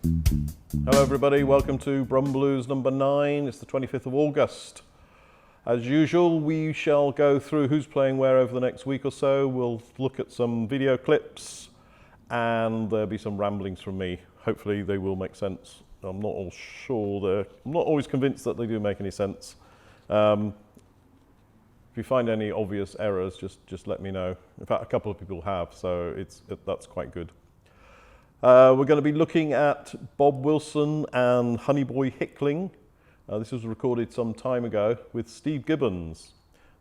Hello everybody, welcome to Brum Blues number 9. It's the 25th of August. As usual, we shall go through who's playing where over the next week or so. We'll look at some video clips and there'll be some ramblings from me. Hopefully they will make sense. I'm not always convinced that they do make any sense. If you find any obvious errors, just let me know. In fact, a couple of people have, so that's quite good. We're going to be looking at Bob Wilson and Honeyboy Hickling. This was recorded some time ago with Steve Gibbons.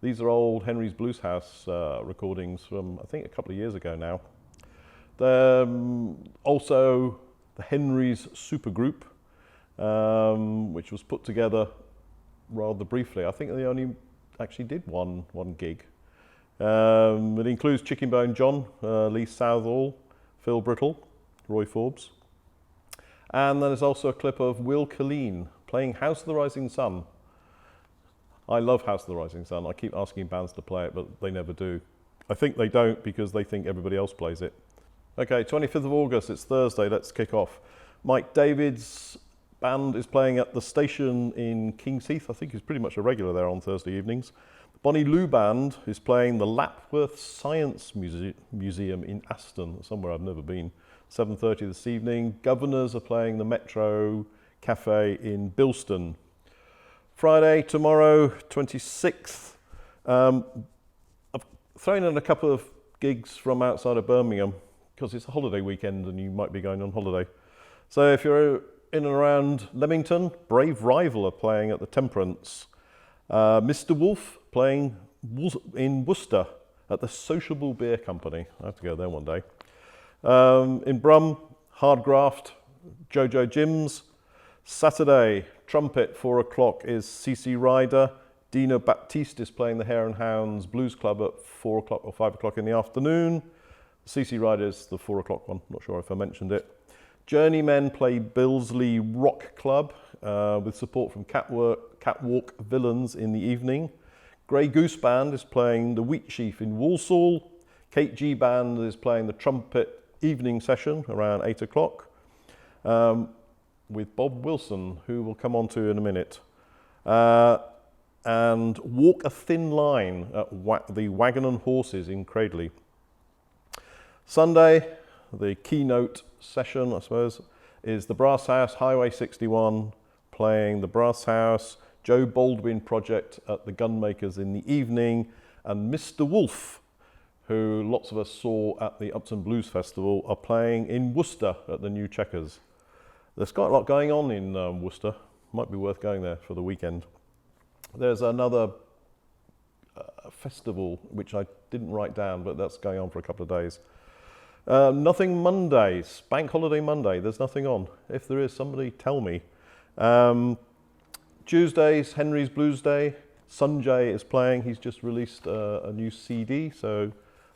These are old Henry's Blues House recordings from, I think, a couple of years ago now. Also, the Henry's Supergroup, which was put together rather briefly. I think they only actually did one gig. It includes Chickenbone John, Lee Southall, Phil Brittle, Roy Forbes. And then there's also a clip of Will Killeen playing House of the Rising Sun. I love House of the Rising Sun. I keep asking bands to play it, but they never do. I think they don't because they think everybody else plays it. Okay, 25th of August, it's Thursday, let's kick off. Mike David's band is playing at the station in King's Heath. I think he's pretty much a regular there on Thursday evenings. The Bonnie Lou Band is playing the Lapworth Science Museum in Aston, somewhere I've never been. 7:30 this evening. Governors are playing the Metro Cafe in Bilston. Friday, tomorrow, 26th. I've thrown in a couple of gigs from outside of Birmingham because it's a holiday weekend and you might be going on holiday. So if you're in and around Leamington, Brave Rival are playing at the Temperance. Mr. Wolf playing in Worcester at the Sociable Beer Company. I have to go there one day. In Brum, Hardgraft, Jojo Jims. Saturday, trumpet, 4 o'clock is CC Ryder. Dino Baptiste is playing the Hare and Hounds Blues Club at 4 o'clock or 5 o'clock in the afternoon. CC Ryder is the 4 o'clock one, not sure if I mentioned it. Journeymen play Billesley Rock Club with support from Catwalk Villains in the evening. Grey Goose Band is playing the Wheat Sheaf in Walsall. Kate G Band is playing the trumpet evening session around 8 o'clock with Bob Wilson, who we'll come on to in a minute. And Walk a Thin Line at the Wagon and Horses in Cradley. Sunday, the keynote session, I suppose, is the Brass House, Highway 61, playing the Brass House, Joe Baldwin Project at the Gunmakers in the evening, and Mr. Wolf, who lots of us saw at the Upton Blues Festival, are playing in Worcester at the New Checkers. There's quite a lot going on in Worcester. Might be worth going there for the weekend. There's another festival, which I didn't write down, but that's going on for a couple of days. Nothing Mondays, Bank Holiday Monday, there's nothing on. If there is, somebody tell me. Tuesdays, Henry's Blues Day. Sunjay is playing, he's just released a new CD, so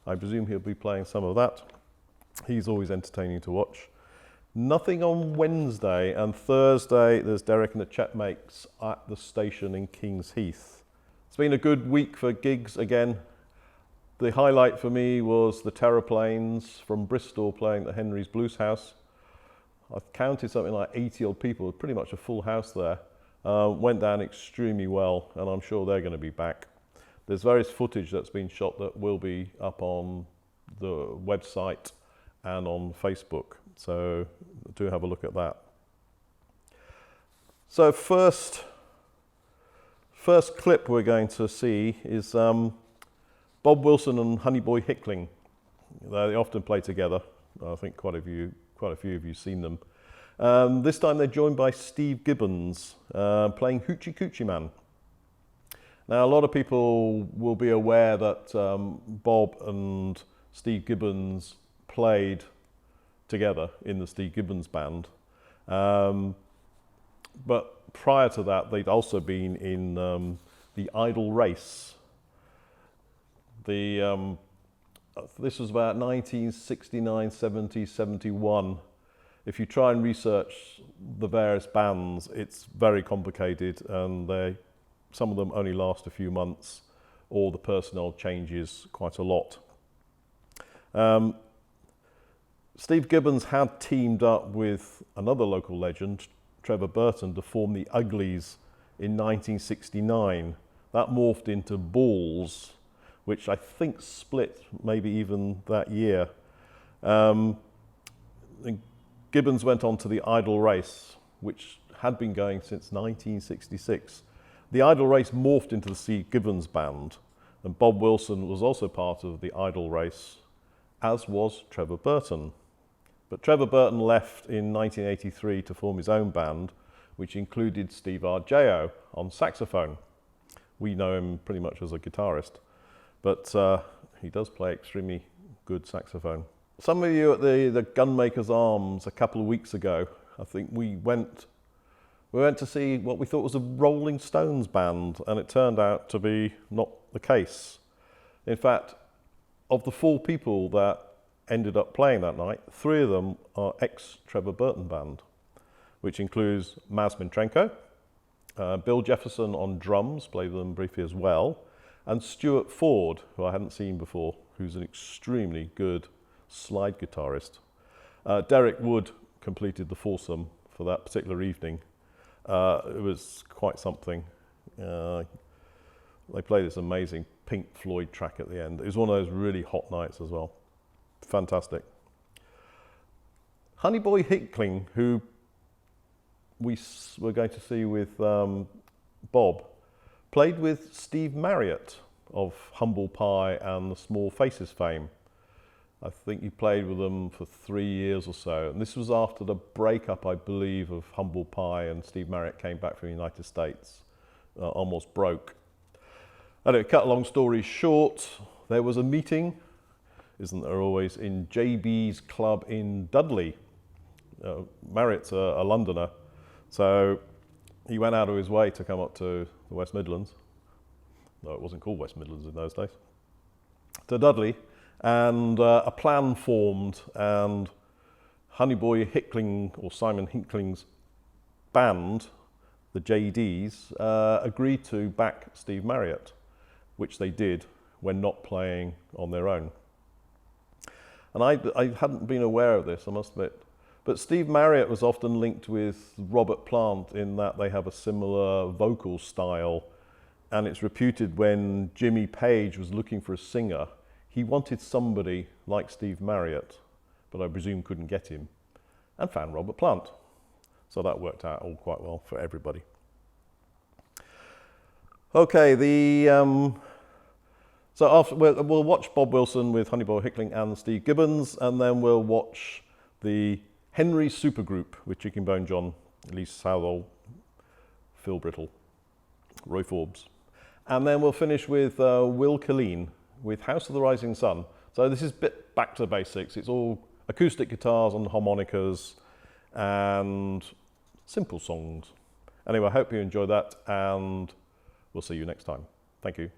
I presume he'll be playing some of that. He's always entertaining to watch. Nothing on Wednesday, and Thursday there's Derek and the Chetmakes at the station in King's Heath. It's been a good week for gigs again. The highlight for me was the Terraplanes from Bristol playing at Henry's Blues House. I've counted something like 80 odd people, pretty much a full house there. Went down extremely well, and I'm sure they're going to be back. There's various footage that's been shot that will be up on the website and on Facebook, so do have a look at that. So first clip we're going to see is Bob Wilson and Honeyboy Hickling. They often play together. I think quite a few of you have seen them. This time they're joined by Steve Gibbons playing Hoochie Coochie Man. Now a lot of people will be aware that Bob and Steve Gibbons played together in the Steve Gibbons band. But prior to that they'd also been in the Idle Race. This was about 1969, 70, 71. If you try and research the various bands, it's very complicated, and some of them only last a few months, or the personnel changes quite a lot. Steve Gibbons had teamed up with another local legend, Trevor Burton, to form the Uglies in 1969. That morphed into Balls, which I think split maybe even that year. Gibbons went on to the Idle Race, which had been going since 1966. The Idle Race morphed into the Steve Gibbons Band, and Bob Wilson was also part of the Idle Race, as was Trevor Burton. But Trevor Burton left in 1983 to form his own band, which included Steve Argeo on saxophone. We know him pretty much as a guitarist, but he does play extremely good saxophone. Some of you at the Gunmaker's Arms a couple of weeks ago, I think we went to see what we thought was a Rolling Stones band, and it turned out to be not the case. In fact, of the 4 people that ended up playing that night, 3 of them are ex-Trevor Burton band, which includes Maz Mintrenko, Bill Jefferson on drums, played with them briefly as well, and Stuart Ford, who I hadn't seen before, who's an extremely good slide guitarist. Derek Wood completed the foursome for that particular evening. It was quite something. They played this amazing Pink Floyd track at the end. It was one of those really hot nights as well. Fantastic. Honeyboy Hickling, who we were going to see with Bob, played with Steve Marriott of Humble Pie and the Small Faces fame. I think he played with them for 3 years or so. And this was after the breakup, I believe, of Humble Pie, and Steve Marriott came back from the United States, almost broke. Anyway, cut a long story short, there was a meeting, isn't there always, in JB's club in Dudley. Marriott's a Londoner, so he went out of his way to come up to the West Midlands. No, it wasn't called West Midlands in those days. To Dudley, and a plan formed, and Honeyboy Hickling, or Simon Hinkling's band, the JDs, agreed to back Steve Marriott, which they did when not playing on their own. And I hadn't been aware of this, I must admit. But Steve Marriott was often linked with Robert Plant in that they have a similar vocal style. And it's reputed when Jimmy Page was looking for a singer, he wanted somebody like Steve Marriott, but I presume couldn't get him, and found Robert Plant. So that worked out all quite well for everybody. Okay, so after we'll watch Bob Wilson with Honeyboy Hickling and Steve Gibbons, and then we'll watch the Henry Supergroup with Chickenbone John, Lee Southall, Phil Brittle, Roy Forbes. And then we'll finish with Will Killeen with House of the Rising Sun. So this is a bit back to basics. It's all acoustic guitars and harmonicas and simple songs. Anyway, I hope you enjoy that, and we'll see you next time. Thank you.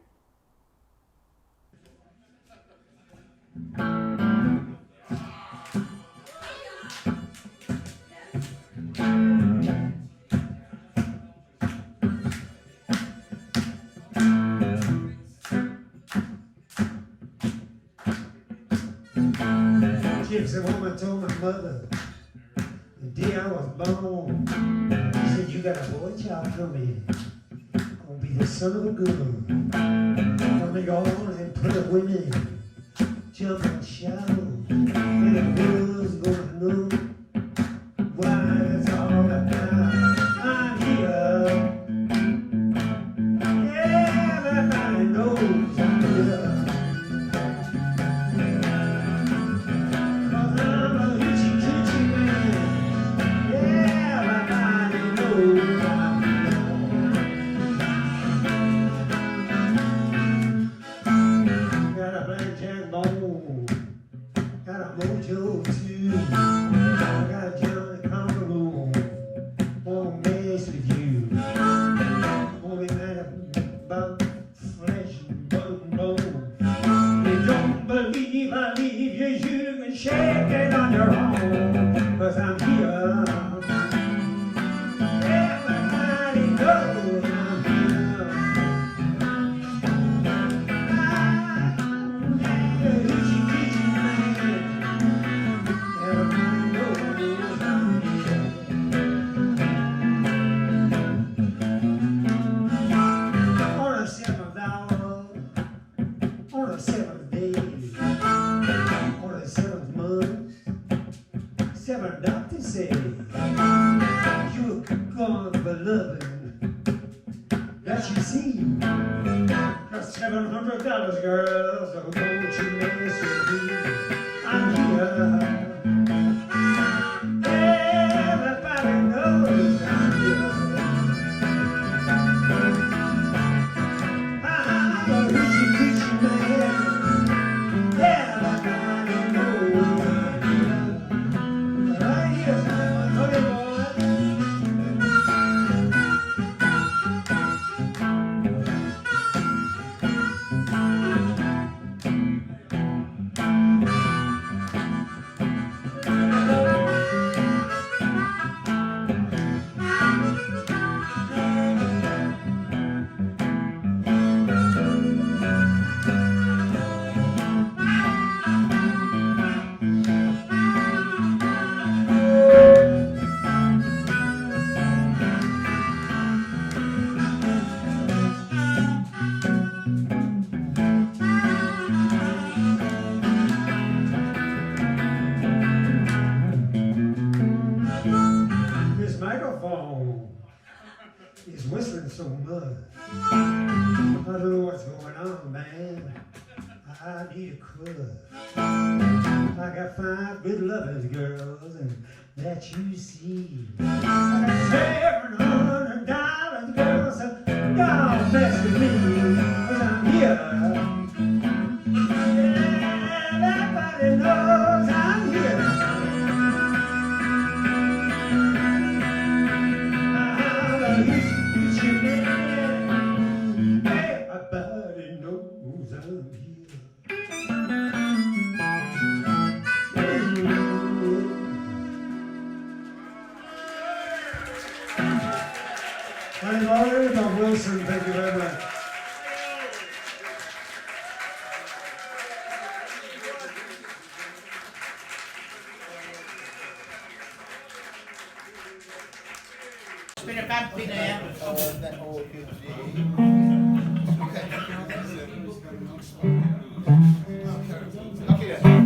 Gypsy woman told my mother the day I was born, she said, "You got a boy child coming, gonna be the son of a gun. Gonna make all them pretty women jump and shout, and the girls gonna know why it's all about I'm here. Everybody knows I'm here. got to say, you're gone for loving that you see. Got $700, girl, so don't you mess with me. I'm here. Everybody knows I'm here. I'm a hoochie-coochie man. Everybody knows I'm here. Right here, honey boy. This microphone is whistling so much. I don't know what's going on, man. I need a crud. I got 5 good lovers, girls, and that you see. I got $700, girls, so don't mess with me, 'cause I'm here. Everybody knows I'm here. Everybody knows I'm here. Honeyboy, Bob Wilson, thank you very much. Spin a bad pin here. Okay then.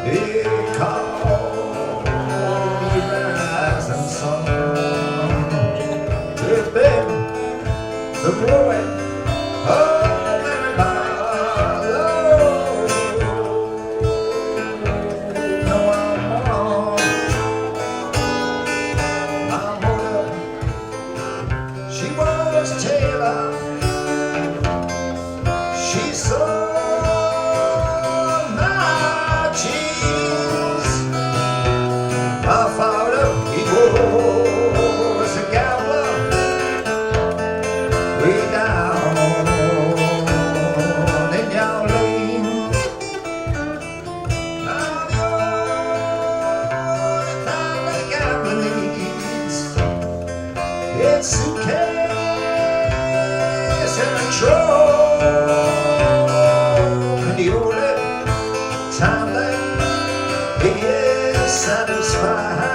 They call me rising sun. It's been the growing of everybody. No, I'm on my mother. She was Taylor. She saw my jeans. My father, he was a gambler way down in Killeen. Now the only time the gambler needs it's suitcase and a trunk. The only time that he is satisfied